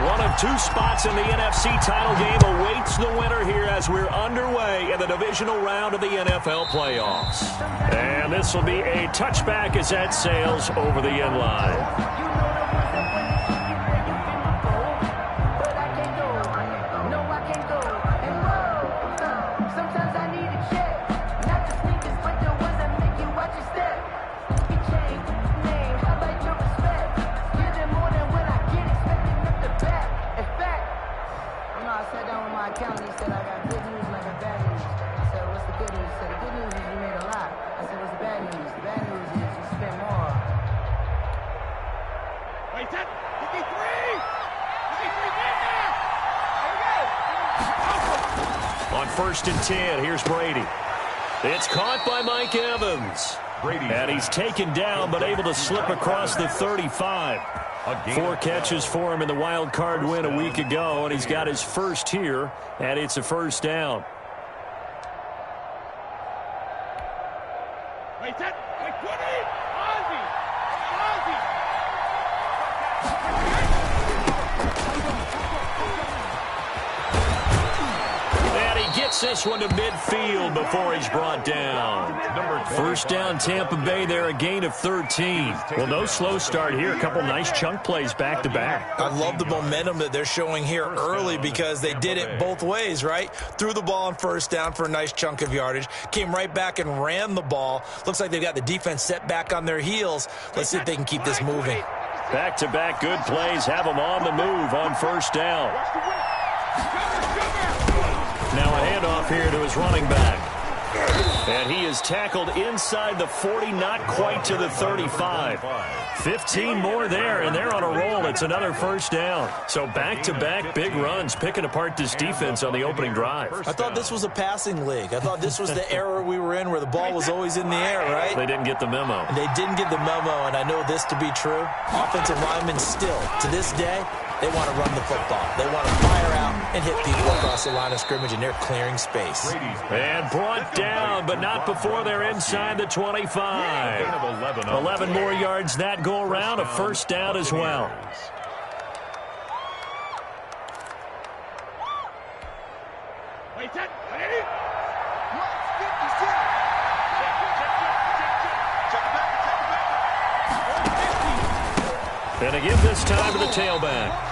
One of two spots in the NFC title game awaits the winner here as we're underway in the divisional round of the NFL playoffs. And this will be a touchback as that sails over the end line. On 1st and 10, here's Brady. It's caught by Mike Evans. And he's taken down but able to slip across the 35. 4 catches for him in the wild card win a week ago, and he's got his first here, and it's a first down. This one to midfield before he's brought down. First down, Tampa Bay there, a gain of 13. Well, no slow start here. A couple nice chunk plays back-to-back. I love the momentum that they're showing here early because they did it both ways, right? Threw the ball on first down for a nice chunk of yardage. Came right back and ran the ball. Looks like they've got the defense set back on their heels. Let's see if they can keep this moving. Back-to-back good plays have them on the move on first down. Now a handoff here to his running back. And he is tackled inside the 40, not quite to the 35. 15 more there, and they're on a roll. It's another first down. So back-to-back big runs, picking apart this defense on the opening drive. I thought this was a passing league. I thought this was the era we were in where the ball was always in the air, right? They didn't get the memo. And they didn't get the memo, and I know this to be true. Offensive linemen still, to this day, they want to run the football. They want to fire out and hit people across the line of scrimmage, and they're clearing space. And brought down, but not before they're inside the 25. 11 more yards that go around, a first down as well. And again this time to the tailback.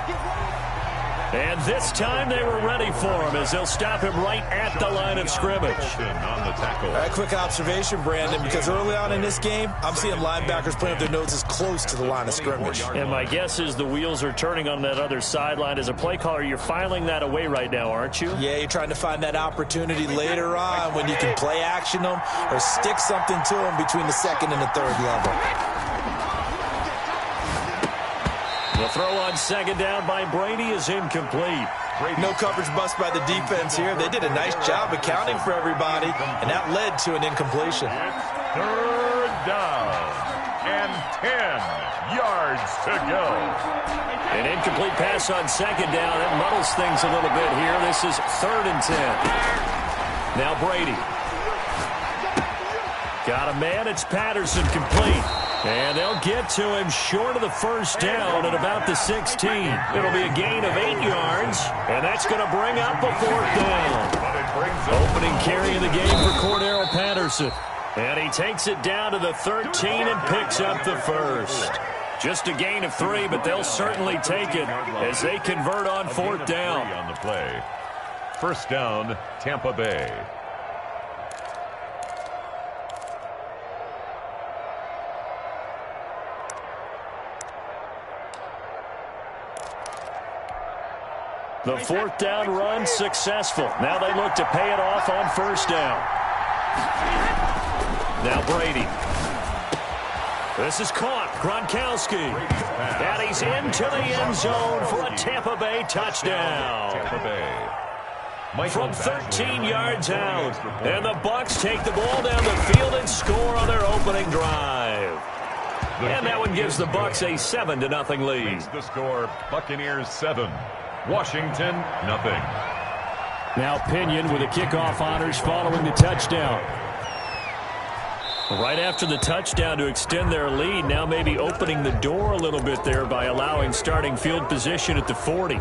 And this time they were ready for him as they'll stop him right at the line of scrimmage. A quick observation, Brandon, because early on in this game, I'm seeing linebackers playing with their noses close to the line of scrimmage. And my guess is the wheels are turning on that other sideline. As a play caller, you're filing that away right now, aren't you? Yeah, you're trying to find that opportunity later on when you can play action them or stick something to them between the second and the third level. The throw on second down by Brady is incomplete. No coverage bust by the defense here. They did a nice job accounting for everybody, and that led to an incompletion. Third down and 10 yards to go. An incomplete pass on second down. That muddles things a little bit here. This is 3rd and 10. Now Brady. Got a man. It's Patterson complete. And they'll get to him short of the first down at about the 16. It'll be a gain of 8 yards, and that's going to bring up a 4th down. Opening carry of the game for Cordero Patterson. And he takes it down to the 13 and picks up the first. Just a gain of 3, but they'll certainly take it as they convert on 4th down. On the play. First down, Tampa Bay. The 4th down run successful. Now they look to pay it off on first down. Now Brady. This is caught. Gronkowski. And he's into the end zone for a Tampa Bay touchdown. Tampa Bay. From 13 yards out. And the Bucs take the ball down the field and score on their opening drive. And that one gives the Bucs a 7-0 lead. The score, Buccaneers 7. Washington, nothing. Now Pinion with the kickoff honors following the touchdown. Right after the touchdown to extend their lead, now maybe opening the door a little bit there by allowing starting field position at the 40.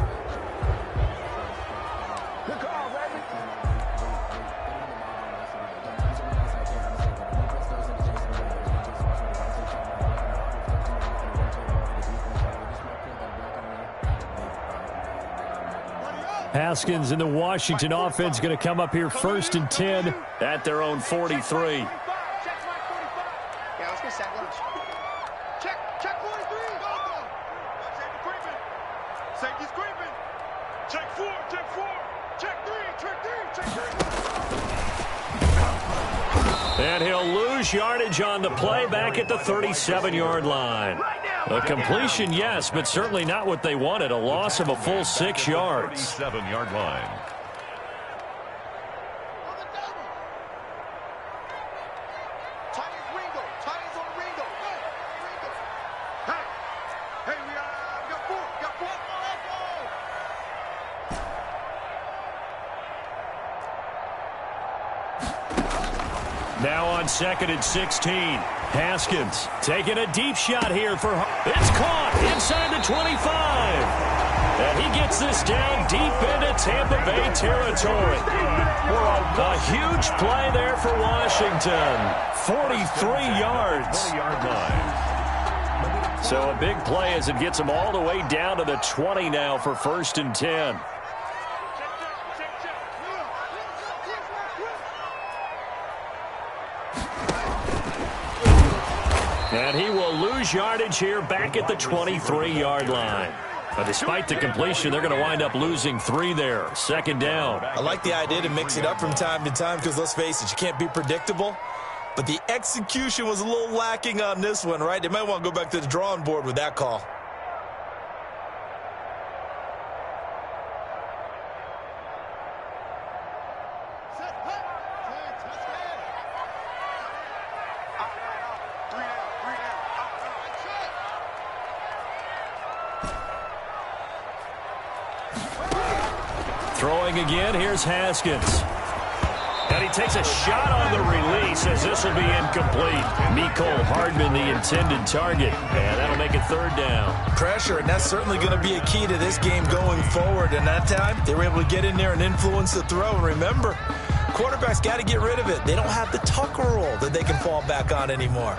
Haskins and the Washington offense going to come up here 1st and 10 at their own 43. And he'll lose yardage on the play back at the 37-yard line. A completion, yes, but certainly not what they wanted. A loss of a full 6 yards. 37-yard line. Now on 2nd and 16. Haskins taking a deep shot here for... It's caught inside the 25. And he gets this down deep into Tampa Bay territory. A huge play there for Washington. 43 yards. So a big play as it gets them all the way down to the 20 now for 1st and 10. And he will lose yardage here back at the 23-yard line. But despite the completion, they're going to wind up losing 3 there. 2nd down. I like the idea to mix it up from time to time because, let's face it, you can't be predictable. But the execution was a little lacking on this one, right? They might want to go back to the drawing board with that call. Throwing again, here's Haskins. And he takes a shot on the release as this will be incomplete. Mecole Hardman, the intended target. And that'll make it 3rd down. Pressure, and that's certainly going to be a key to this game going forward. And that time, they were able to get in there and influence the throw. And remember, quarterbacks got to get rid of it. They don't have the Tucker roll that they can fall back on anymore.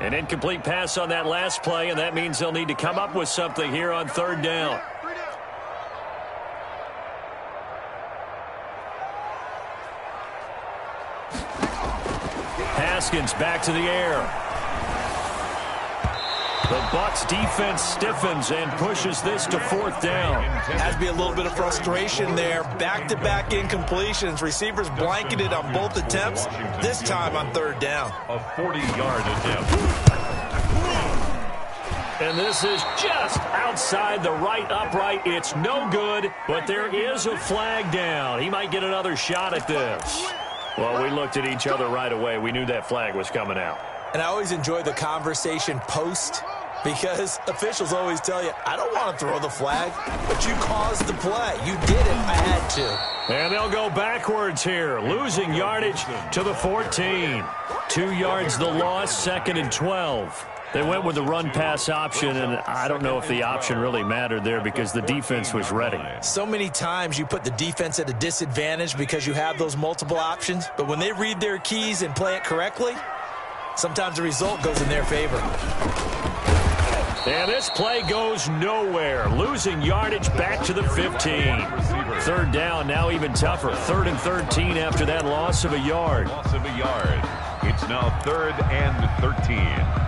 An incomplete pass on that last play, and that means they'll need to come up with something here on 3rd down. Haskins back to the air. The Bucs defense stiffens and pushes this to 4th down. Has to be a little bit of frustration there. Back-to-back incompletions. Receivers blanketed on both attempts, this time on 3rd down. A 40-yard attempt. And this is just outside the right upright. It's no good, but there is a flag down. He might get another shot at this. Well, we looked at each other right away. We knew that flag was coming out. And I always enjoy the conversation post because officials always tell you, I don't want to throw the flag, but you caused the play. You did it. I had to. And they'll go backwards here, losing yardage to the 14. 2 yards the loss, 2nd and 12. They went with the run-pass option, and I don't know if the option really mattered there because the defense was ready. So many times you put the defense at a disadvantage because you have those multiple options, but when they read their keys and play it correctly, sometimes the result goes in their favor. And this play goes nowhere, losing yardage back to the 15. 3rd down, now even tougher. 3rd and 13 after that loss of a yard. Loss of a yard. It's now 3rd and 13.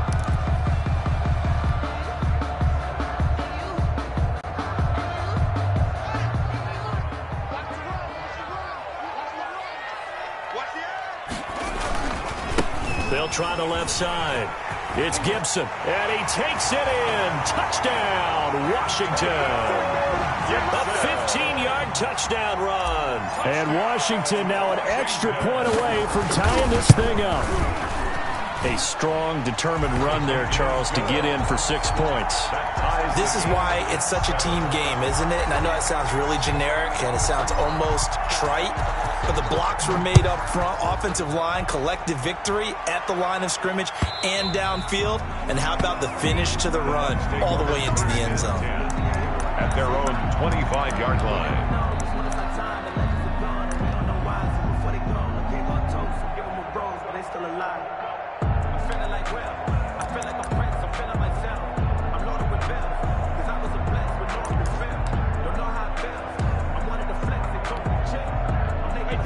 They'll try the left side. It's Gibson, and he takes it in. Touchdown, Washington. A 15-yard touchdown run. And Washington now an extra point away from tying this thing up. A strong, determined run there, Charles, to get in for 6 points. This is why it's such a team game, isn't it? And I know that sounds really generic and it sounds almost trite, but the blocks were made up front, offensive line, collective victory at the line of scrimmage and downfield. And how about the finish to the run all the way into the end zone? At their own 25-yard line.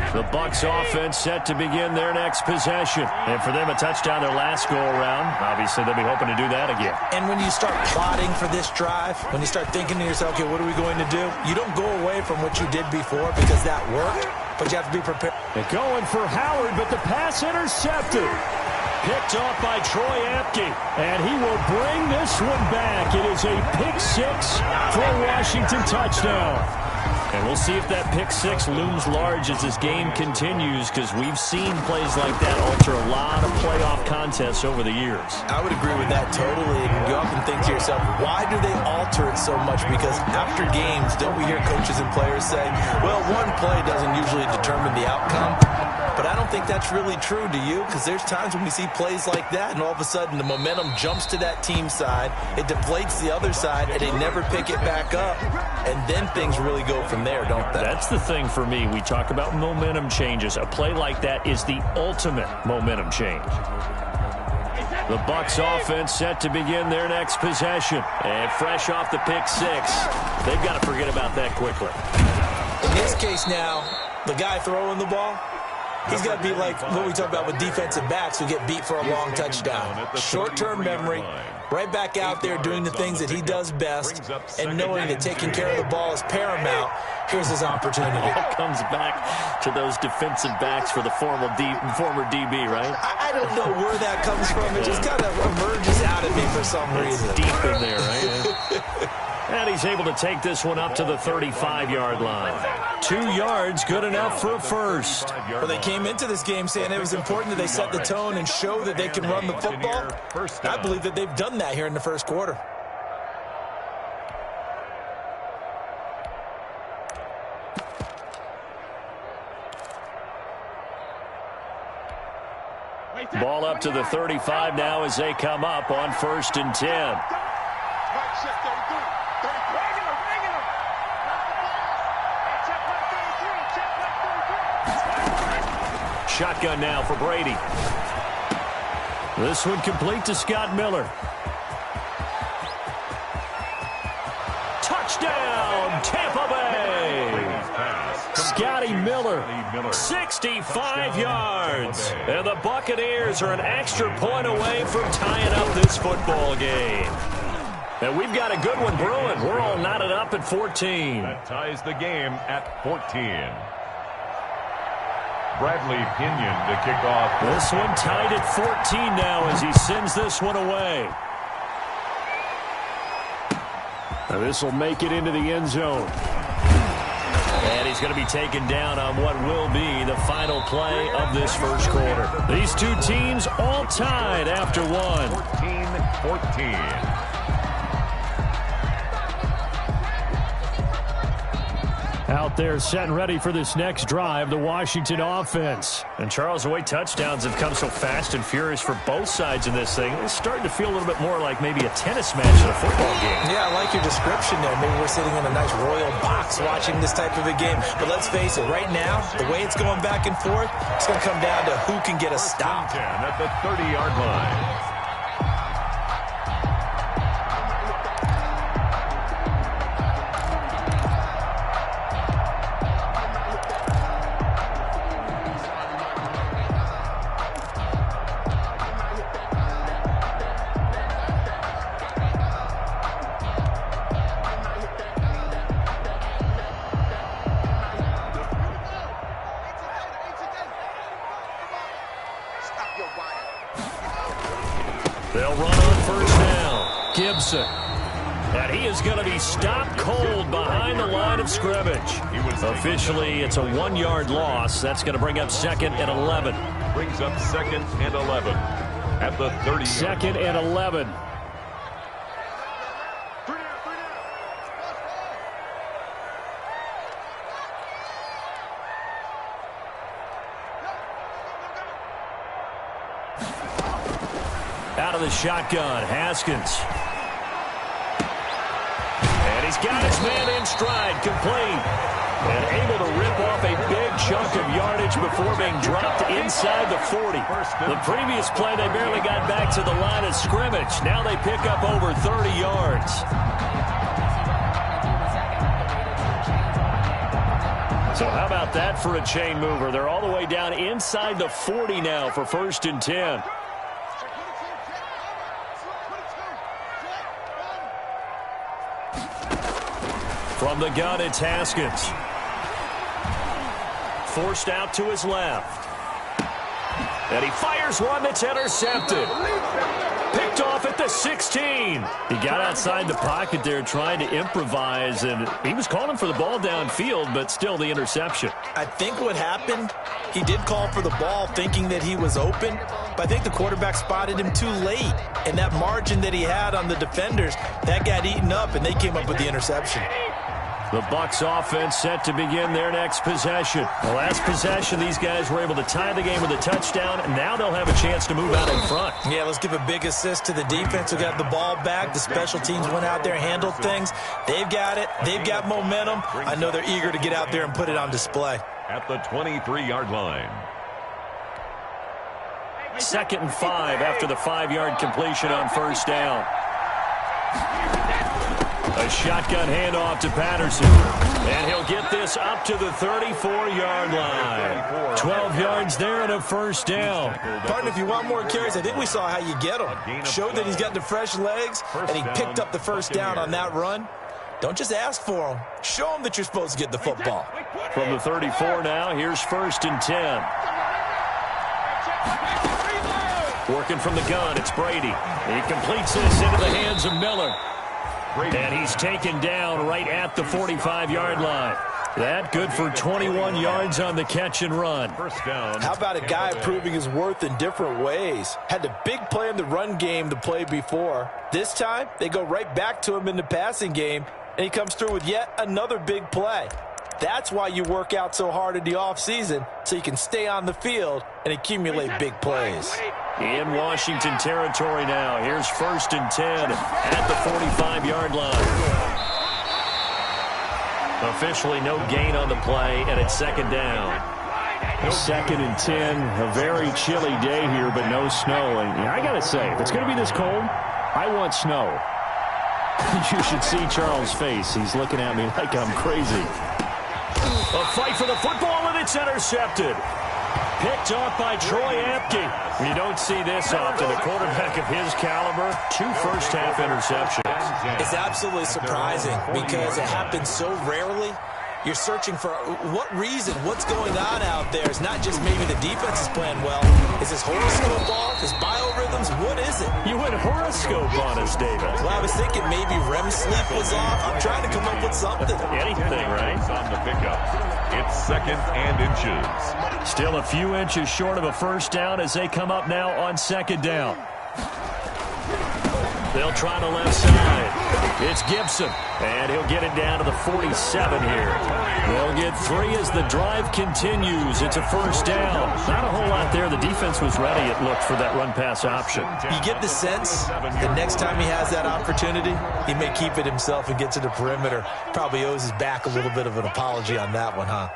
The Bucs offense set to begin their next possession. And for them, a touchdown their last go-around. Obviously, they'll be hoping to do that again. And when you start plotting for this drive, when you start thinking to yourself, okay, what are we going to do? You don't go away from what you did before because that worked, but you have to be prepared. They're going for Howard, but the pass intercepted. Picked off by Troy Apke, and he will bring this one back. It is a pick-6 for a Washington touchdown. And we'll see if that pick-6 looms large as this game continues, because we've seen plays like that alter a lot of playoff contests over the years. I would agree with that totally. And you often think to yourself, why do they alter it so much? Because after games, don't we hear coaches and players say, well, one play doesn't usually determine the outcome. But I don't think that's really true, do you? Because there's times when we see plays like that, and all of a sudden the momentum jumps to that team side, it deflates the other side, and they never pick it back up. And then things really go from there, don't they? That's the thing for me. We talk about momentum changes. A play like that is the ultimate momentum change. The Bucs offense set to begin their next possession. And fresh off the pick-6, they've got to forget about that quickly. In this case now, the guy throwing the ball, he's got to be like what we talk about with defensive backs who get beat for a long touchdown. Short-term memory, right back out there doing the things that he does best, and knowing that taking care of the ball is paramount. Here's his opportunity. It comes back to those defensive backs for the former DB, right? I don't know where that comes from. It just kind of emerges out of me for some reason. It's deep in there, right? And he's able to take this one up to the 35-yard line. 2 yards, good enough for a first. Well, they came into this game saying it was important that they set the tone and show that they can run the football. I believe that they've done that here in the first quarter. Ball up to the 35 now as they come up on 1st and 10. Shotgun now for Brady. This one complete to Scott Miller. Touchdown, Tampa Bay! Scotty Miller, 65 yards. And the Buccaneers are an extra point away from tying up this football game. And we've got a good one brewing. We're all knotted up at 14. That ties the game at 14. Bradley Pinion to kick off. This one tied at 14 now as he sends this one away. Now this will make it into the end zone. And he's going to be taken down on what will be the final play of this first quarter. These two teams all tied after one. 14-14. Out there set and ready for this next drive, the Washington offense. And Charles, the way touchdowns have come so fast and furious for both sides in this thing, it's starting to feel a little bit more like maybe a tennis match than a football game. Yeah, I like your description there. Maybe we're sitting in a nice royal box watching this type of a game. But let's face it, right now, the way it's going back and forth, it's going to come down to who can get a stop. 10 at the 30-yard line. They'll run on first down. Gibson. And he is going to be stopped cold behind the line of scrimmage. Officially, it's a 1-yard loss. That's going to bring up 2nd and 11. Brings up 2nd and 11. at the 30. Second and 11. Out of the shotgun, Haskins. And he's got his man in stride, complete. And able to rip off a big chunk of yardage before being dropped inside the 40. The previous play, they barely got back to the line of scrimmage. Now they pick up over 30 yards. So how about that for a chain mover? They're all the way down inside the 40 now for 1st and 10. From the gun, it's Haskins. Forced out to his left. And he fires one that's intercepted. Picked off at the 16. He got outside the pocket there trying to improvise, and he was calling for the ball downfield, but still the interception. I think what happened, he did call for the ball thinking that he was open, but I think the quarterback spotted him too late. And that margin that he had on the defenders, that got eaten up, and they came up with the interception. The Bucs offense set to begin their next possession. The last possession, these guys were able to tie the game with a touchdown, and now they'll have a chance to move out in front. Yeah, let's give a big assist to the defense who got the ball back. The special teams went out there, handled things. They've got it. They've got momentum. I know they're eager to get out there and put it on display. At the 23-yard line. 2nd and 5 after the 5-yard completion on 1st down. A shotgun handoff to Patterson. And he'll get this up to the 34-yard line. 12 yards there and a 1st down. Partner, if you want more carries, I think we saw how you get him. Showed that he's got the fresh legs, and he picked up the 1st down on that run. Don't just ask for him. Show him that you're supposed to get the football. From the 34 now, here's 1st and 10. Working from the gun, it's Brady. He completes this into the hands of Miller. And he's taken down right at the 45-yard line. That good for 21 yards on the catch and run. 1st down. How about a guy proving his worth in different ways? Had a big play in the run game the play before. This time, they go right back to him in the passing game, and he comes through with yet another big play. That's why you work out so hard in the offseason, so you can stay on the field and accumulate big plays. In Washington territory now. Here's 1st and 10 at the 45-yard line. Officially no gain on the play, and it's 2nd down. 2nd and 10. A very chilly day here, but no snow. And I got to say, if it's going to be this cold, I want snow. You should see Charles' face. He's looking at me like I'm crazy. A fight for the football, and it's intercepted. Picked off by Troy Apke. You don't see this often. A quarterback of his caliber, 2 first-half interceptions. It's absolutely surprising because it happens so rarely. You're searching for what reason, what's going on out there. It's not just maybe the defense is playing well. Is his horoscope off? His biorhythms? What is it? You went horoscope on us, David. Well, I was thinking maybe REM sleep was off. I'm trying to come up with something. Anything, right? On the pickup. It's 2nd and inches. Still a few inches short of a 1st down as they come up now on 2nd down. They'll try the left side. It's Gibson, and he'll get it down to the 47 here. They'll get 3 as the drive continues. It's a 1st down. Not a whole lot there. The defense was ready, it looked, for that run-pass option. You get the sense the next time he has that opportunity, he may keep it himself and get to the perimeter. Probably owes his back a little bit of an apology on that one, huh?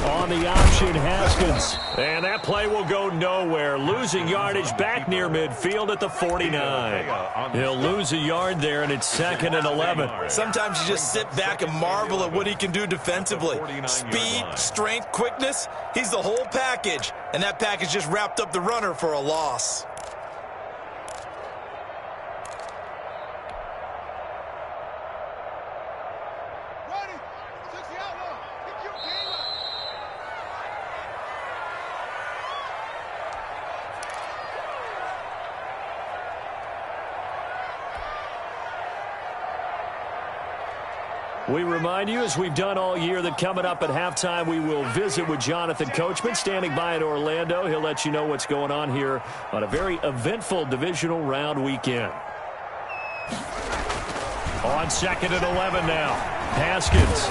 On the option, Haskins. And that play will go nowhere. Losing yardage back near midfield at the 49. He'll lose a yard there, and it's 2nd and 11. Sometimes you just sit back and marvel at what he can do defensively. Speed, strength, quickness, he's the whole package. And that package just wrapped up the runner for a loss. We remind you, as we've done all year, that coming up at halftime, we will visit with Jonathan Coachman, standing by in Orlando. He'll let you know what's going on here on a very eventful divisional round weekend. On 2nd and 11 now. Haskins.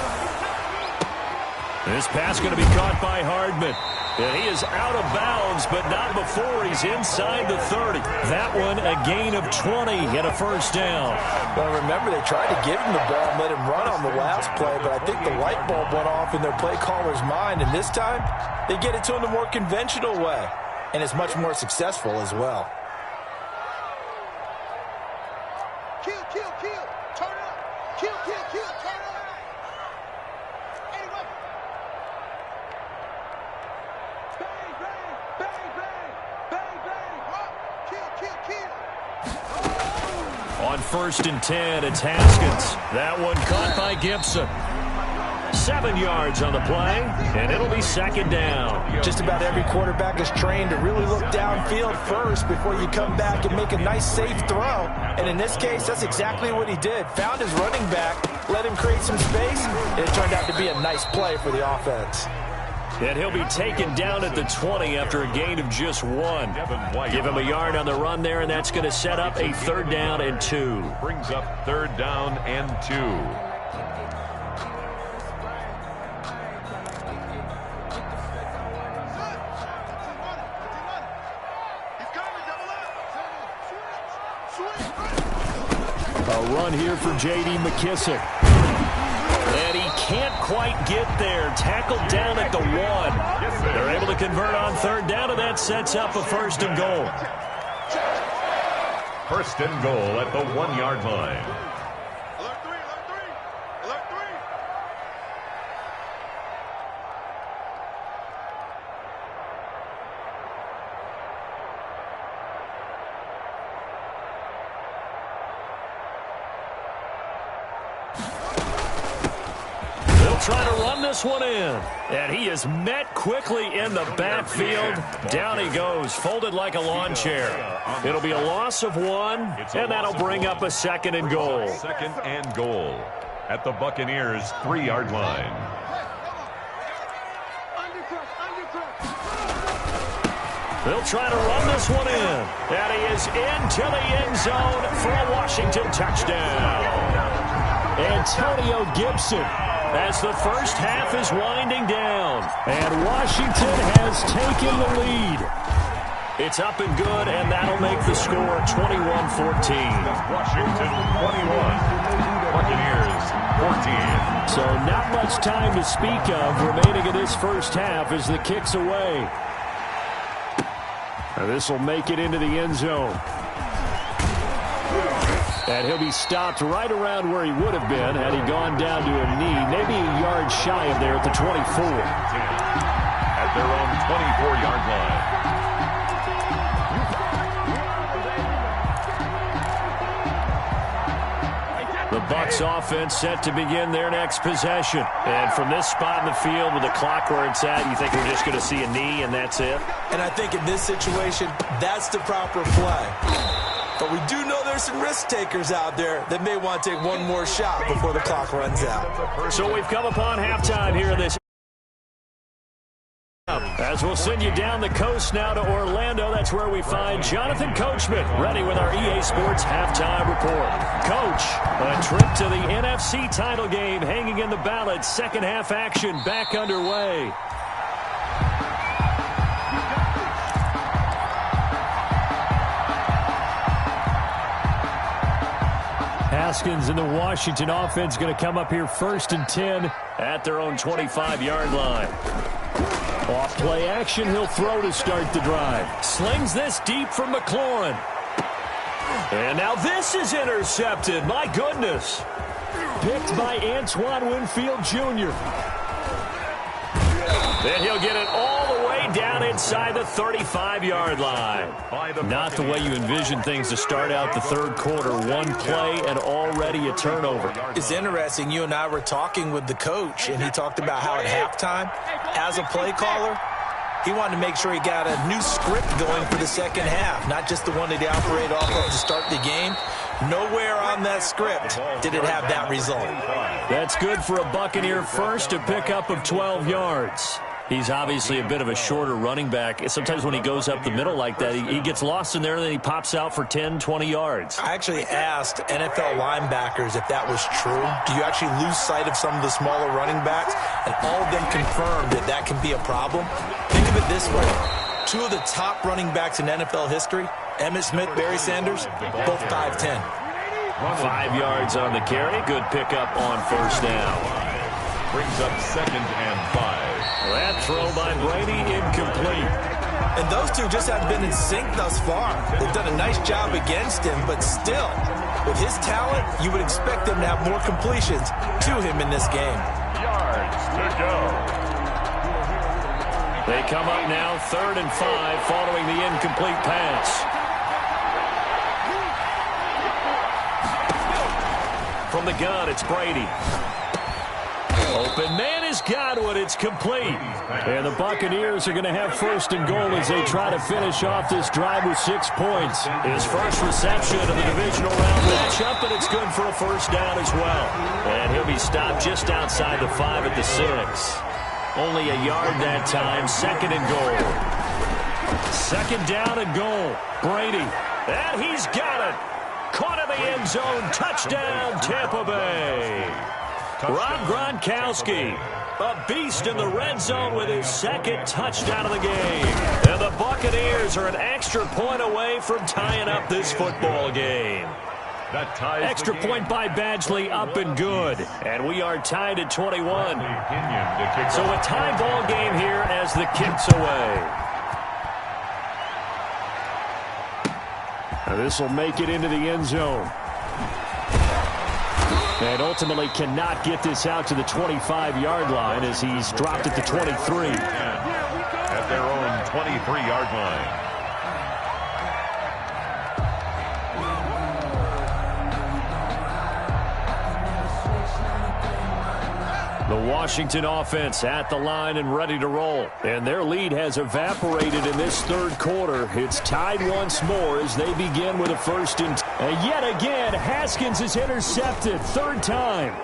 This pass going to be caught by Hardman. And he is out of bounds, but not before he's inside the 30. That one, a gain of 20 and a first down. Well, remember, they tried to give him the ball and let him run on the last play, but I think the light bulb went off in their play caller's mind, and this time they get it to him the more conventional way, and it's much more successful as well. Kill, kill, kill, turn up. Kill, kill, kill, turn up. Anyway. Bang, bang, bang, bang, bang, bang. Kill, kill, kill. On 1st and 10, it's Haskins. That one caught by Gibson. 7 yards on the play, and it'll be 2nd down. Just about every quarterback is trained to really look downfield first before you come back and make a nice, safe throw. And in this case, that's exactly what he did. Found his running back, let him create some space, and it turned out to be a nice play for the offense. And he'll be taken down at the 20 after a gain of just 1. Give him a yard on the run there, and that's going to set up a 3rd down and 2. Brings up 3rd down and 2. A run here for J.D. McKissic. And he can't quite get there. Tackled down at the 1. They're able to convert on 3rd down, and that sets up a 1st and goal. 1st and goal at the 1-yard line. Alert 3, alert 3, alert 3. Trying to run this one in. And he is met quickly in the backfield. Down he goes, folded like a lawn chair. It'll be a loss of 1, and that'll bring up a 2nd and goal. 2nd and goal at the Buccaneers' 3-yard line. They'll try to run this one in. And he is into the end zone for a Washington touchdown. Antonio Gibson, as the first half is winding down, and Washington has taken the lead. It's up and good, and that'll make the score 21-14. Washington 21, Buccaneers 14. So not much time to speak of remaining in this first half as the kick's away. Now this will make it into the end zone. And he'll be stopped right around where he would have been had he gone down to a knee, maybe a yard shy of there at the 24. At their own 24-yard line. The Bucs offense set to begin their next possession. And from this spot in the field with the clock where it's at, you think we're just going to see a knee and that's it? And I think in this situation, that's the proper play. But we do know there's some risk takers out there that may want to take one more shot before the clock runs out. So we've come upon halftime here in this. As we'll send you down the coast now to Orlando, that's where we find Jonathan Coachman, ready with our EA Sports halftime report. Coach, a trip to the NFC title game hanging in the balance. Second half action back underway. Haskins and the Washington offense going to come up here 1st and 10 at their own 25-yard line. Off play action, he'll throw to start the drive. Slings this deep from McLaurin. And now this is intercepted. My goodness. Picked by Antoine Winfield Jr. Then he'll get it all the way down inside the 35-yard line. Not the way you envision things to start out the third quarter. One play and already a turnover. It's interesting. You and I were talking with the coach, and he talked about how at halftime, as a play caller, he wanted to make sure he got a new script going for the second half, not just the one that he operated off of to start the game. Nowhere on that script did it have that result. That's good for a Buccaneer first, to pick up of 12 yards. He's obviously a bit of a shorter running back. Sometimes when he goes up the middle like that, he gets lost in there, and then he pops out for 10, 20 yards. I actually asked NFL linebackers if that was true. Do you actually lose sight of some of the smaller running backs? And all of them confirmed that that can be a problem. Think of it this way. Two of the top running backs in NFL history, Emmitt Smith, Barry Sanders, both 5'10". 5 yards on the carry. Good pickup on first down. Brings up 2nd and 5. That throw by Brady incomplete. And those two just haven't been in sync thus far. They've done a nice job against him, but still, with his talent, you would expect them to have more completions to him in this game. Yards to go. They come up now 3rd and 5 following the incomplete pass. From the gun, it's Brady. Open man is Godwin. It's complete. And the Buccaneers are going to have 1st and goal as they try to finish off this drive with 6 points. His first reception of the divisional round matchup, and it's good for a first down as well. And he'll be stopped just outside the 5 at the 6. Only a yard that time. 2nd and goal. 2nd down and goal. Brady. And he's got it. Caught in the end zone. Touchdown, Tampa Bay. Rob Gronkowski, a beast in the red zone with his 2nd touchdown of the game. And the Buccaneers are an extra point away from tying up this football game. That ties extra point by Badgley, up and good. And we are tied at 21. So a tie ball game here as the kick's away. Now this will make it into the end zone. And ultimately cannot get this out to the 25-yard line as he's dropped at the 23. At their own 23-yard line. The Washington offense at the line and ready to roll. And their lead has evaporated in this 3rd quarter. It's tied once more as they begin with a 1st and 10. And yet again, Haskins is intercepted. 3rd time.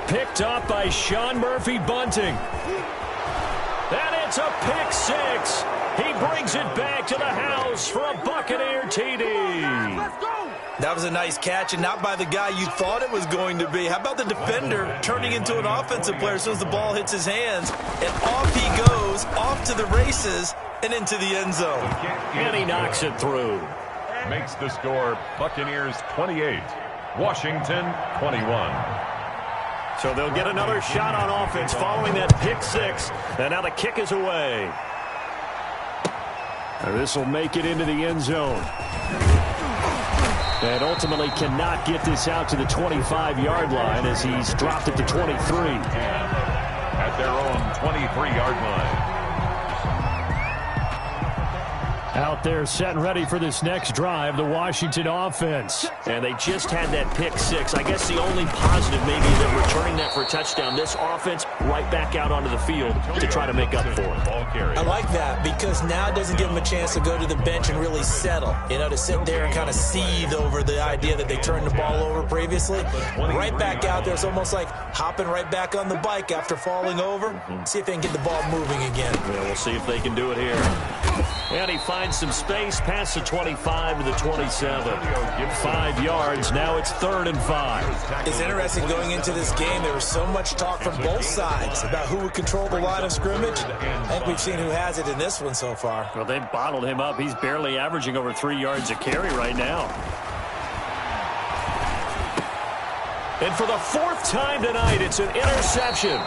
Picked up by Sean Murphy-Bunting. And it's a pick 6. He brings it back to the house for a Buccaneer TD. Let's go. That was a nice catch, and not by the guy you thought it was going to be. How about the defender turning into an offensive player as soon as the ball hits his hands? And off he goes, off to the races, and into the end zone. And he knocks it through. Makes the score Buccaneers 28, Washington 21. So they'll get another shot on offense following that pick 6. And now the kick is away. This will make it into the end zone. And ultimately cannot get this out to the 25-yard line as he's dropped at the 23. At their own 23-yard line. Out there set and ready for this next drive, the Washington offense. And they just had that pick 6. I guess the only positive maybe that returning that for a touchdown. This offense right back out onto the field to try to make up for it. I like that because now it doesn't give them a chance to go to the bench and really settle. You know, to sit there and kind of seethe over the idea that they turned the ball over previously. Right back out there. It's almost like hopping right back on the bike after falling over. See if they can get the ball moving again. Yeah, we'll see if they can do it here. And he finds some space past the 25 to the 27. 5 yards. Now it's 3rd and 5. It's interesting going into this game. There was so much talk from both sides about who would control the line of scrimmage. I think we've seen who has it in this one so far. Well, they bottled him up. He's barely averaging over 3 yards a carry right now. And for the 4th time tonight, it's an interception.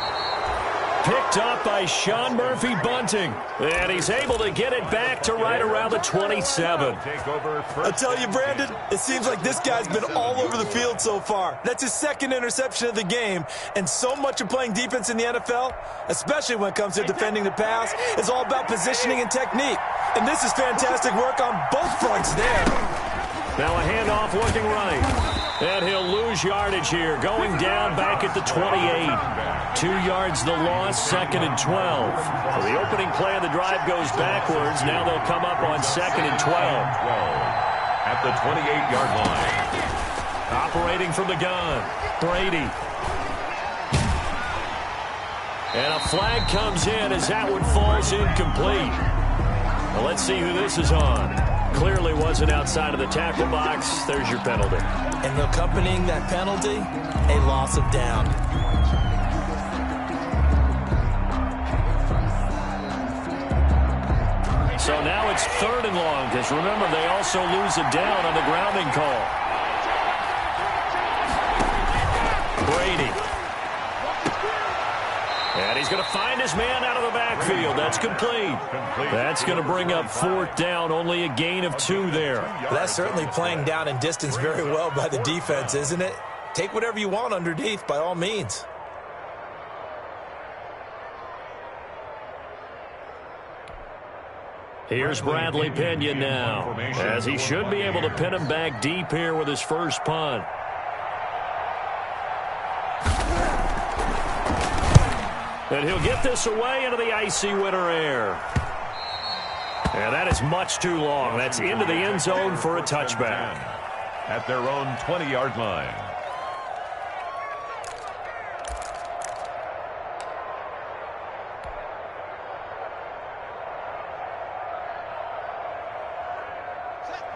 Picked up by Sean Murphy-Bunting. And he's able to get it back to right around the 27. I tell you, Brandon, it seems like this guy's been all over the field so far. That's his 2nd interception of the game. And so much of playing defense in the NFL, especially when it comes to defending the pass, is all about positioning and technique. And this is fantastic work on both fronts there. Now a handoff looking right. And he'll lose yardage here, going down back at the 28. 2 yards the loss, 2nd and 12. So the opening play of the drive goes backwards. Now they'll come up on 2nd and 12. At the 28-yard line. Operating from the gun, Brady. And a flag comes in as that one falls incomplete. Well, let's see who this is on. Clearly wasn't outside of the tackle box. There's your penalty. And accompanying that penalty, a loss of down. So now it's 3rd and long, because remember, they also lose a down on the grounding call. Brady. And he's going to find his man out of the backfield. That's complete. That's going to bring up 4th down, only a gain of 2 there. That's certainly playing down in distance very well by the defense, isn't it? Take whatever you want underneath, by all means. Here's Bradley Pinion now, as he should be able to pin him back deep here with his first punt. And he'll get this away into the icy winter air. And that is much too long. That's into the end zone for a touchback. At their own 20-yard line.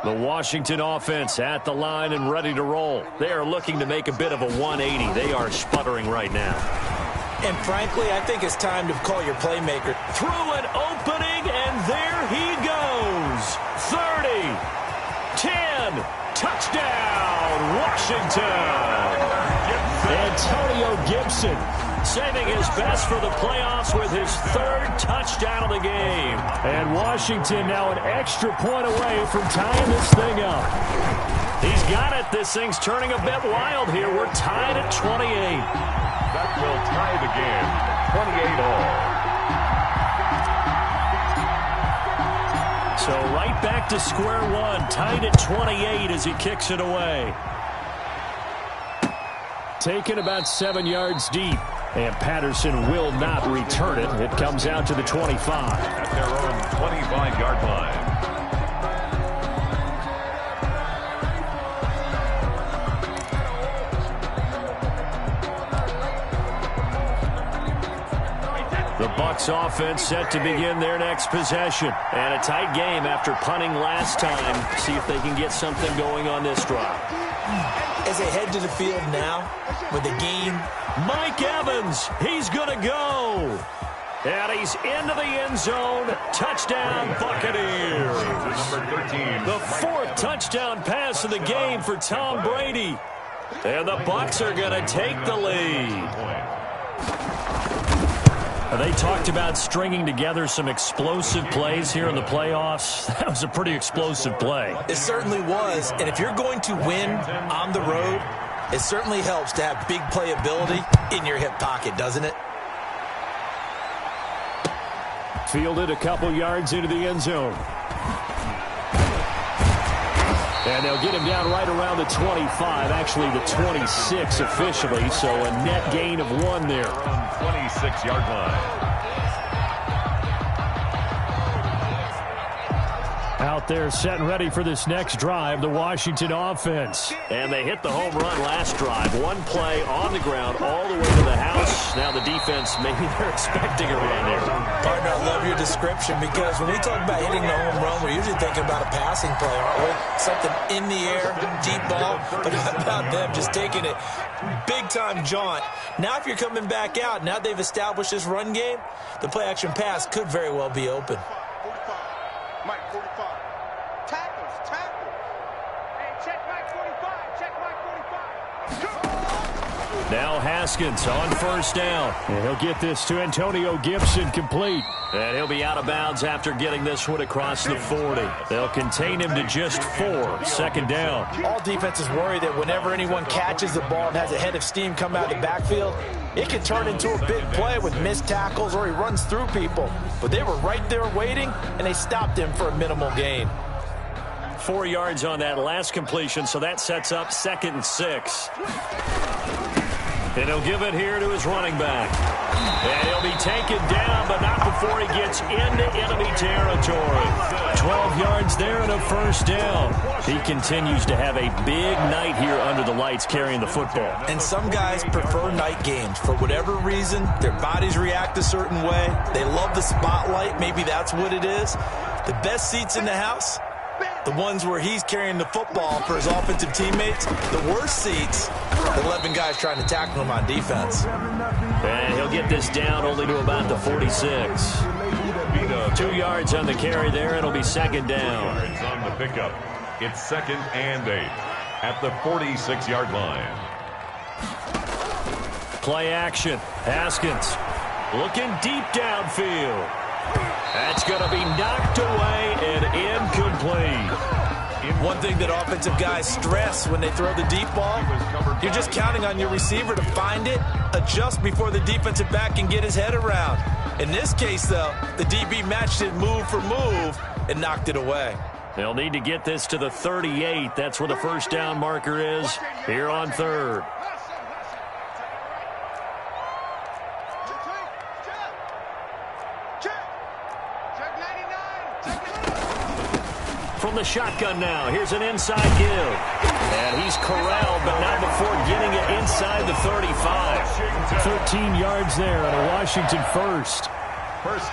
The Washington offense at the line and ready to roll. They are looking to make a bit of a 180. They are sputtering right now. And frankly, I think it's time to call your playmaker. Through an opening, and there he goes. 30, 10, touchdown, Washington. Antonio Gibson saving his best for the playoffs with his 3rd touchdown of the game. And Washington now an extra point away from tying this thing up. He's got it. This thing's turning a bit wild here. We're tied at 28. That will tie the game, 28 all. So right back to square one, tied at 28 as he kicks it away. Taken about 7 yards deep, and Patterson will not return it. It comes out to the 25. At their own 25-yard line. The Bucs offense set to begin their next possession. And a tight game after punting last time. See if they can get something going on this drive. As they head to the field now with the game. Mike Evans, he's going to go. And he's into the end zone. Touchdown, Buccaneers. Number 13. The 4th touchdown pass of the game for Tom Brady. And the Bucs are going to take the lead. They talked about stringing together some explosive plays here in the playoffs. That was a pretty explosive play. It certainly was. And if you're going to win on the road, it certainly helps to have big playability in your hip pocket, doesn't it? Fielded a couple yards into the end zone. And they'll get him down right around the 25, actually the 26 officially, so a net gain of 1 there. 26-yard line. Out there set and ready for this next drive, the Washington offense. And they hit the home run last drive. 1 play on the ground all the way to the house. Now the defense, maybe they're expecting a run here. Partner, I love your description because when we talk about hitting the home run, we're usually thinking about a passing play, aren't we? Something in the air, deep ball. But how about them just taking it big-time jaunt? Now if you're coming back out, now they've established this run game, the play-action pass could very well be open. 45. Mike, 45. Tackles. Hey, check Mike 45. Check Mike 45. Now Haskins on 1st down. And he'll get this to Antonio Gibson complete. And he'll be out of bounds after getting this one across the 40. They'll contain him to just 4. 2nd down. All defenses worry that whenever anyone catches the ball and has a head of steam come out of the backfield, it can turn into a big play with missed tackles or he runs through people. But they were right there waiting, and they stopped him for a minimal gain. 4 yards on that last completion, so that sets up 2nd and 6. And he'll give it here to his running back. And he'll be taken down, but not before he gets into enemy territory. 12 yards there and a first down. He continues to have a big night here under the lights carrying the football. And some guys prefer night games. For whatever reason, their bodies react a certain way. They love the spotlight. Maybe that's what it is. The best seats in the house, the ones where he's carrying the football for his offensive teammates. The worst seats, the 11 guys trying to tackle him on defense. And he'll get this down only to about the 46. 2 yards on the carry there. It'll be second down. 2 yards on the pickup. It's 2nd and 8 at the 46-yard line. Play action. Haskins looking deep downfield. That's going to be knocked away and incomplete. One thing that offensive guys stress when they throw the deep ball, you're just counting on your receiver to find it, adjust before the defensive back can get his head around. In this case, though, the DB matched it move for move and knocked it away. They'll need to get this to the 38. That's where the first down marker is here on third. From the shotgun now, here's an inside give. And he's corralled, but not before getting it inside the 35. 13 yards there on a Washington first.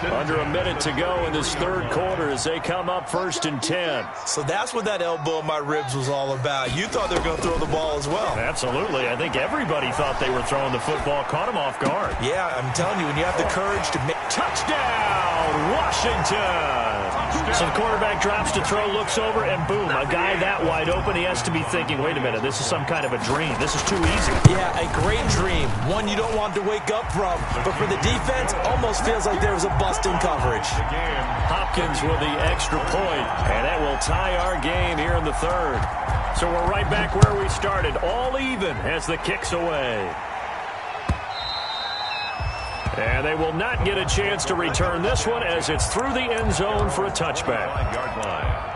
Under a minute to go in this third quarter as they come up 1st and 10. So that's what that elbow in my ribs was all about. You thought they were going to throw the ball as well. Absolutely. I think everybody thought they were throwing the football. Caught him off guard. Yeah, I'm telling you, when you have the courage to make... Touchdown, Washington! So the quarterback drops to throw, looks over, and boom, a guy that wide open, he has to be thinking, wait a minute, this is some kind of a dream. This is too easy. Yeah, a great dream. One you don't want to wake up from. But for the defense, almost feels like there was a bust in coverage. Hopkins with the extra point, and that will tie our game here in the third. So we're right back where we started, all even as the kick's away. And they will not get a chance to return this one as it's through the end zone for a touchback. 9-yard line.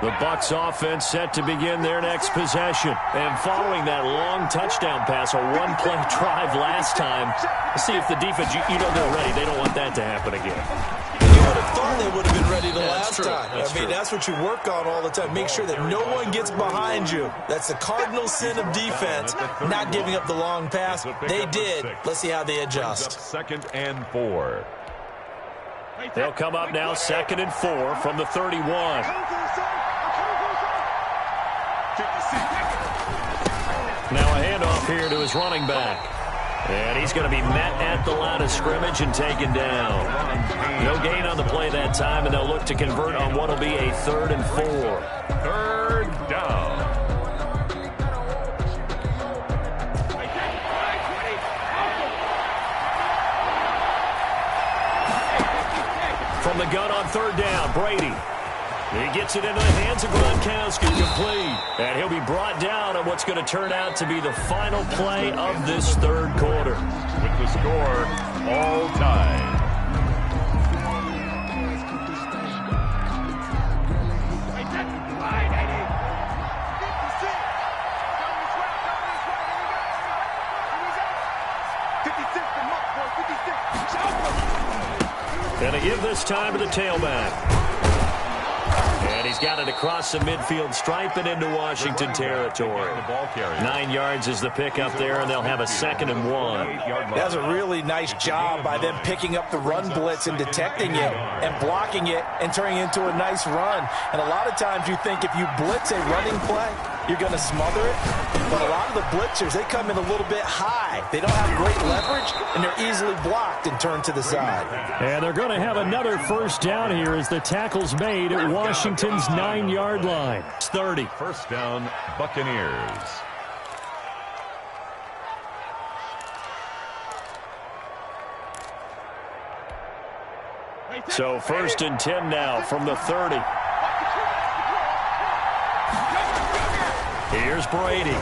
The Bucs offense set to begin their next possession. And following that long touchdown pass, a one-play drive last time, let's see if the defense, you know they're ready. They don't want that to happen again. You would have thought they would have been ready the last true. time. I mean, that's what you work on all the time. Make sure that no one gets behind you. That's the cardinal sin of defense, not giving up the long pass. They did. Let's see how they adjust. 2nd and 4. They'll come up now 2nd and 4 from the 31. Now a handoff here to his running back. And he's going to be met at the line of scrimmage and taken down. No gain on the play that time, and they'll look to convert on what will be a 3rd and 4. 3rd down. From the gun on 3rd down, Brady. He gets it into the hands of Gronkowski, complete. And he'll be brought down on what's going to turn out to be the final play of this third quarter. With the score all tied. And they give this time to the tailback. And he's got it across the midfield stripe and into Washington territory. 9 yards is the pickup there, and they'll have a 2nd and 1. That's a really nice job by them picking up the run blitz and detecting it and blocking it and turning it into a nice run. And a lot of times you think if you blitz a running play, you're going to smother it. But a lot of the blitzers, they come in a little bit high. They don't have great leverage, and they're easily blocked and turned to the side. And they're going to have another first down here as the tackle's made at Washington's 9-yard line. It's 30. First down, Buccaneers. So 1st and 10 now from the 30. Here's Brady.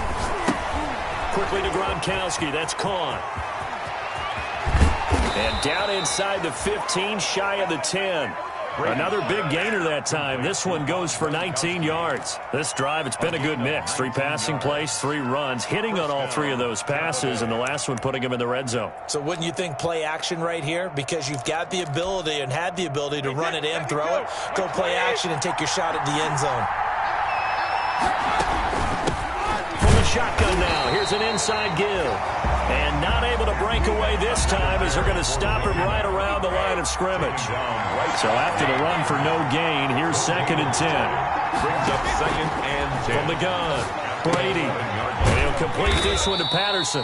Quickly to Gronkowski. That's caught. Down inside the 15, shy of the 10. Another big gainer that time. This one goes for 19 yards. This drive, it's been a good mix. 3 passing plays, 3 runs, hitting on all 3 of those passes, and the last one putting him in the red zone. So wouldn't you think play action right here? Because you've got the ability and had the ability to run it and throw it. Go play action and take your shot at the end zone. From the shotgun now, here's an inside give. And not able to break away this time as they're going to stop him right around the line of scrimmage. So after the run for no gain, here's 2nd and 10. Brings up 2nd and 10. From the gun, Brady. And he'll complete this one to Patterson.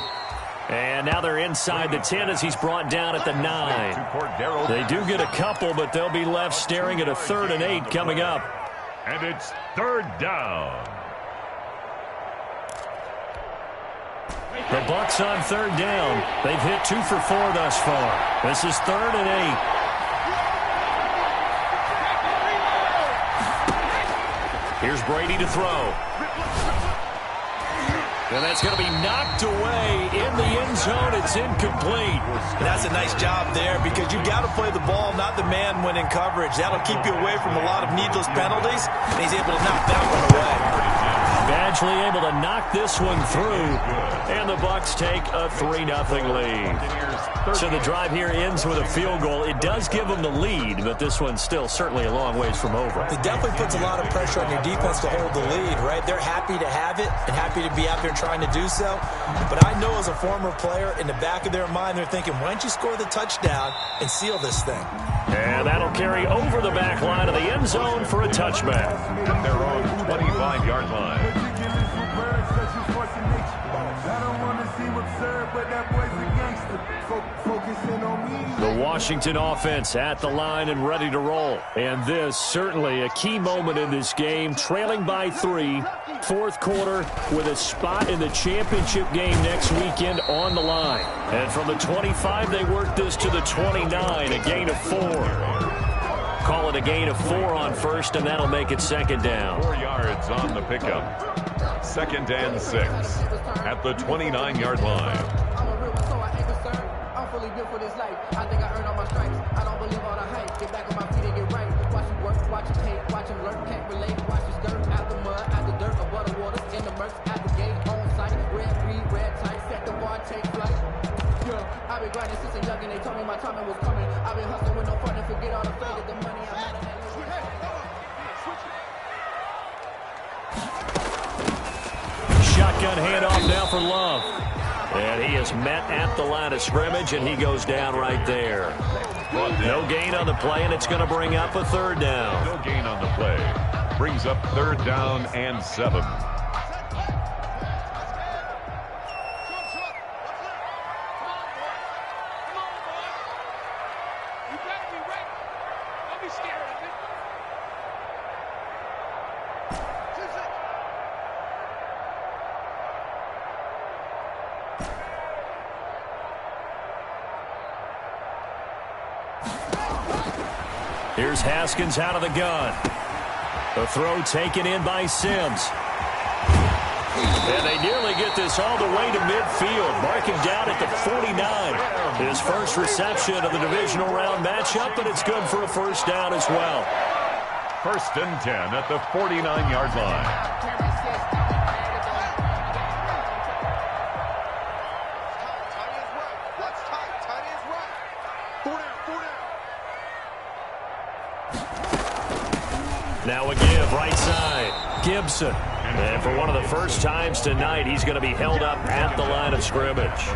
And now they're inside the 10 as he's brought down at the 9. They do get a couple, but they'll be left staring at a 3rd and 8 coming up. And it's 3rd down. The Bucs on 3rd down. They've hit 2 for 4 thus far. This is 3rd and 8. Here's Brady to throw. And that's going to be knocked away in the end zone. It's incomplete. And that's a nice job there because you've got to play the ball, not the man when in coverage. That'll keep you away from a lot of needless penalties. And he's able to knock that one away. Badgley able to knock this one through, and the Bucs take a 3-0 lead. So the drive here ends with a field goal. It does give them the lead, but this one's still certainly a long ways from over. It definitely puts a lot of pressure on your defense to hold the lead, right? They're happy to have it and happy to be out there trying to do so. But I know as a former player, in the back of their mind, they're thinking, why don't you score the touchdown and seal this thing? And that'll carry over the back line of the end zone for a touchback. Their own 25-yard line. The Washington offense at the line and ready to roll. And this certainly a key moment in this game, trailing by 3, 4th quarter with a spot in the championship game next weekend on the line. And from the 25, they work this to the 29, a gain of 4. Call it a gain of 4 on 1st, and that'll make it 2nd down. 4 yards on the pickup. 2nd and 6 at the 29-yard line. I'm fully built for this life. I think I earned all my stripes. I don't believe all the hype. Get back on my feet and get right. Watch him work, watch him hate, watch him lurk, can't relate. Watch his skirt out the mud, out the dirt, above the waters, in the murks, at the gate, on site. Red, green, red tight, set the bar, take flight. Yeah, I've been grinding since a youngin'. They told me my timing was coming. I've been hustling with no fun and forget all the fake. The money I'm out of that. Shotgun handoff now for Love. And he is met at the line of scrimmage, and he goes down right there. No gain on the play, and it's going to bring up a 3rd down. No gain on the play. Brings up 3rd down and 7. Here's Haskins out of the gun. The throw taken in by Sims. And they nearly get this all the way to midfield. Marking down at the 49. His first reception of the divisional round matchup, but it's good for a 1st down as well. 1st and 10 at the 49-yard line. Now a give right side. Gibson. And for one of the first times tonight, he's going to be held up at the line of scrimmage.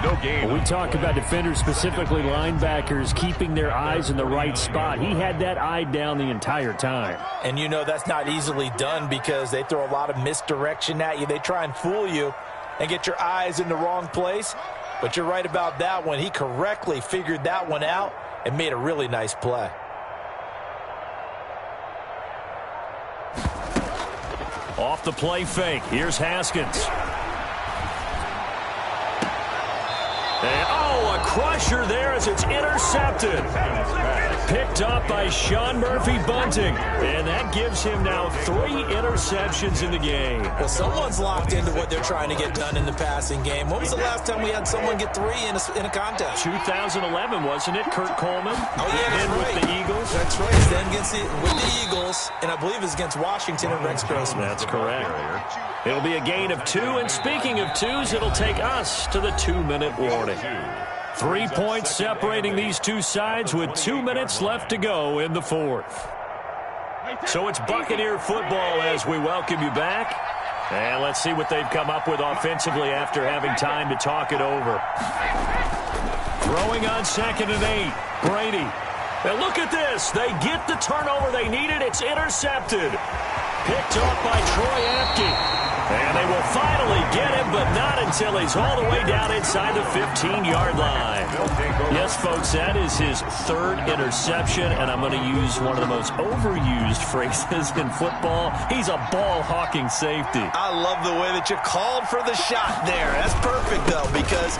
No gain. We talk about defenders, specifically linebackers, keeping their eyes in the right spot. He had that eye down the entire time. And you know that's not easily done because they throw a lot of misdirection at you. They try and fool you and get your eyes in the wrong place. But you're right about that one. He correctly figured that one out and made a really nice play. Off the play fake. Here's Haskins. And, a crusher there as it's intercepted. Picked up by Sean Murphy-Bunting. And that gives him now 3 interceptions in the game. Well, someone's locked into what they're trying to get done in the passing game. When was the last time we had someone get 3 in a contest? 2011, wasn't it? Kurt Coleman. Oh, yeah, that's right. With the Eagles. That's right. It's then with the Eagles, and I believe it's against Washington and Rex Grossman. That's correct. It'll be a gain of 2, and speaking of 2s, it'll take us to the 2-minute warning. 3 points separating these two sides with 2 minutes left to go in the 4th. So it's Buccaneer football as we welcome you back. And let's see what they've come up with offensively after having time to talk it over. Throwing on 2nd and 8. Brady. And look at this. They get the turnover they needed. It's intercepted. Picked up by Troy Apke. And they will finally get him, but not until he's all the way down inside the 15-yard line. Yes, folks, that is his 3rd interception, and I'm going to use one of the most overused phrases in football. He's a ball-hawking safety. I love the way that you called for the shot there. That's perfect, though, because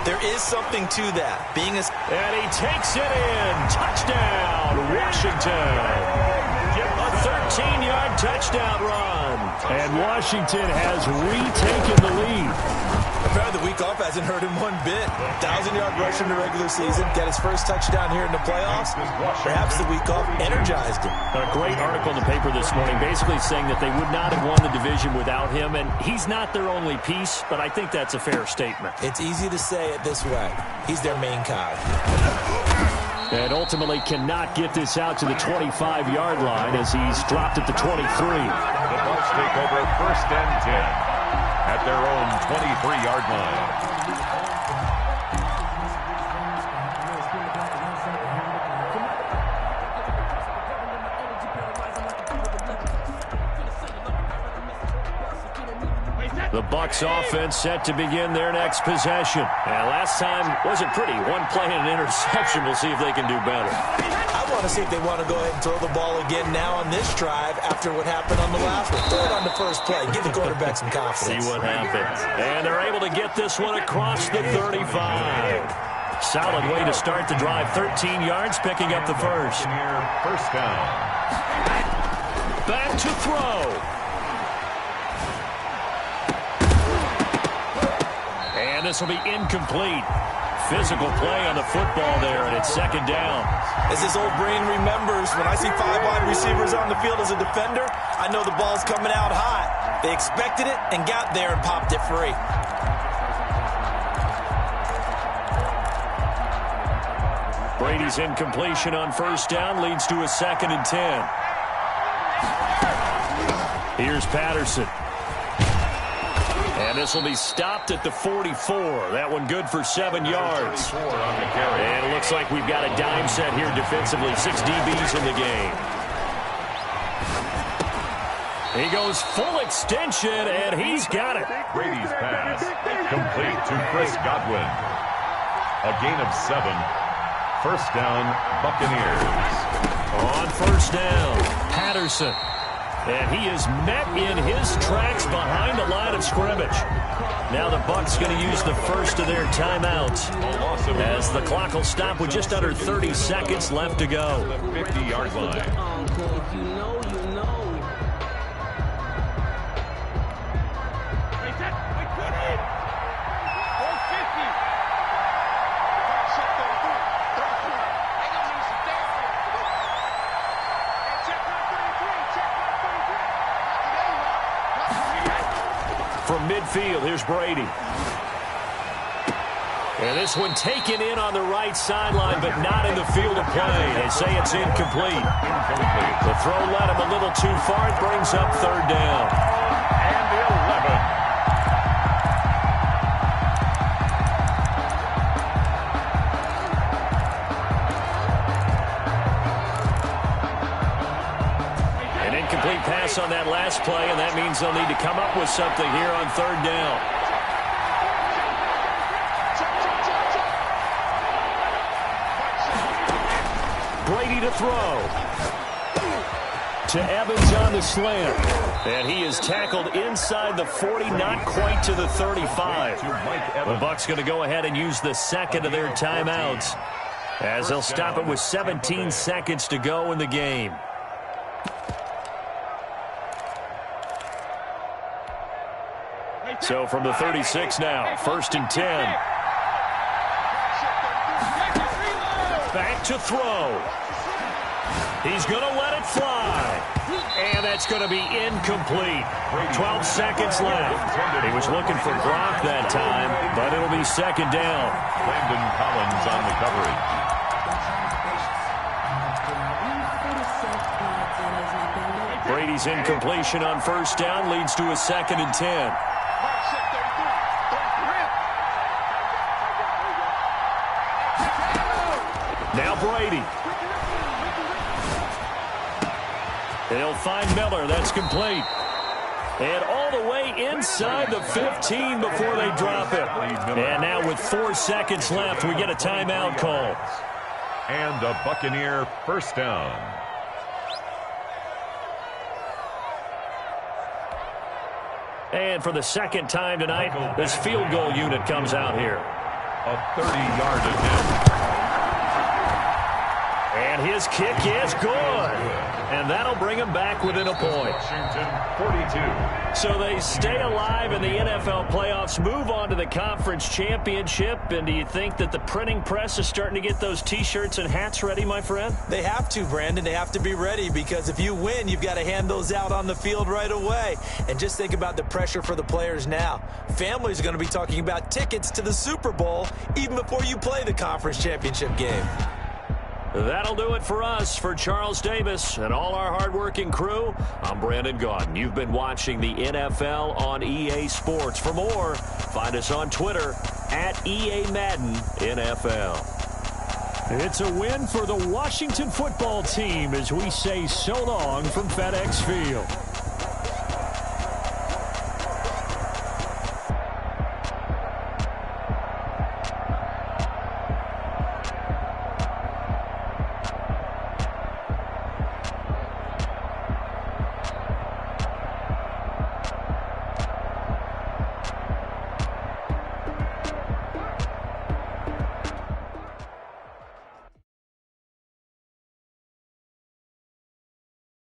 there is something to that. And he takes it in. Touchdown, Washington. A 13-yard touchdown run. And Washington has retaken the lead. Apparently the week off hasn't hurt him one bit. 1,000-yard rush in the regular season. Got his first touchdown here in the playoffs. Perhaps the week off energized him. A great article in the paper this morning basically saying that they would not have won the division without him. And he's not their only piece, but I think that's a fair statement. It's easy to say it this way. He's their main cog. And ultimately cannot get this out to the 25-yard line as he's dropped at the 23. The Bucs take over 1st and 10 at their own 23-yard line. The Bucs offense set to begin their next possession. And last time wasn't pretty. 1 play and an interception. We'll see if they can do better. I want to see if they want to go ahead and throw the ball again now on this drive after what happened on the last one. Throw it on the first play. Give the quarterback some confidence. See what happens. And they're able to get this one across the 35. Solid way to start the drive. 13 yards, picking up the first. First down. Back to throw. And this will be incomplete. Physical play on the football there, and it's 2nd down. As this old brain remembers, when I see 5 wide receivers on the field as a defender, I know the ball's coming out hot. They expected it and got there and popped it free. Brady's incompletion on 1st down leads to a 2nd and 10. Here's Patterson. And this will be stopped at the 44. That one good for 7 yards. And it looks like we've got a dime set here defensively. 6 DBs in the game. He goes full extension, and he's got it. Brady's pass complete to Chris Godwin. A gain of 7. First down, Buccaneers. On 1st down, Patterson. And he is met in his tracks behind the line of scrimmage. Now the Bucs going to use the first of their timeouts as the clock will stop with just under 30 seconds left to go. The 50-yard line. From midfield, here's Brady. And this one taken in on the right sideline, but not in the field of play. They say it's incomplete. The throw led him a little too far. It brings up 3rd down. And 11. Incomplete pass on that last play, and that means they'll need to come up with something here on 3rd down. Brady to throw. to Evans on the slant. And he is tackled inside the 40, not quite to the 35. The Bucs going to go ahead and use the second of their timeouts, as they'll stop it with 17 seconds to go in the game. So from the 36 now, 1st and 10. Back to throw. He's going to let it fly. And that's going to be incomplete. 12 seconds left. He was looking for Gronk that time, but it'll be 2nd down. Landon Collins on the coverage. Brady's incompletion on 1st down leads to a 2nd and 10. Now Brady. They'll find Miller. That's complete. And all the way inside the 15 before they drop it. And now with 4 seconds left, we get a timeout call. And a Buccaneer 1st down. And for the 2nd time tonight, this field goal unit comes out here. A 30-yard attempt. And his kick is good. And that'll bring him back within a point. Washington 42. So they stay alive in the NFL playoffs, move on to the conference championship. And do you think that the printing press is starting to get those T-shirts and hats ready, my friend? They have to, Brandon. They have to be ready, because if you win, you've got to hand those out on the field right away. And just think about the pressure for the players now. Families are going to be talking about tickets to the Super Bowl even before you play the conference championship game. That'll do it for us. For Charles Davis and all our hardworking crew, I'm Brandon Gaudin. You've been watching the NFL on EA Sports. For more, find us on Twitter at EA Madden NFL. It's a win for the Washington football team as we say so long from FedEx Field.